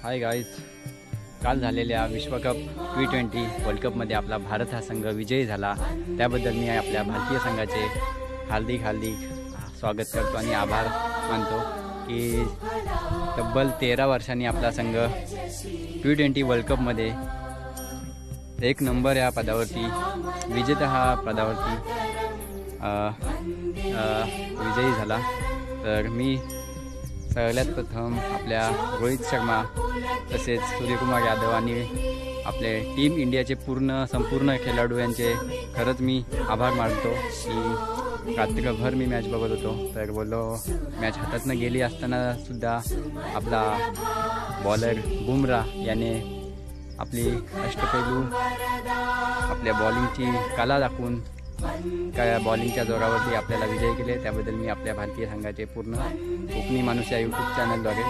Hi guys, काल झालेल्या विश्वकप T20 वर्ल्ड कपमध्ये आपला भारत हा संघ विजयी झाला। त्याबद्दल मी आपल्या भारतीय संघाचे हार्दिक स्वागत करतो आणि आभार मानतो की तब्बल 13 वर्षांनी आपला संघ T20 वर्ल्ड कपमध्ये एक नंबर या पदावरती विजेता हा पदावरती विजयी झाला। तर मी सगळ्यात प्रथम आपल्या रोहित शर्मा तसेच सूर्यकुमार यादव आणि आपले टीम इंडियाचे संपूर्ण खेळाडू यांचे खरंच मी आभार मानतो की रात्रभर मी मॅच बघत होतो। तर बोललो मॅच हातातनं गेली असताना सुद्धा आपला बॉलर बुमराह याने आपली अष्टपैलू आपल्या बॉलिंगची कला दाखवून बॉलिंगच्या जोरावरती आपल्याला विजय केले। त्याबद्दल मी आपल्या भारतीय संघाचे पूर्ण कोकणी माणूस या यूट्यूब चॅनलद्वारे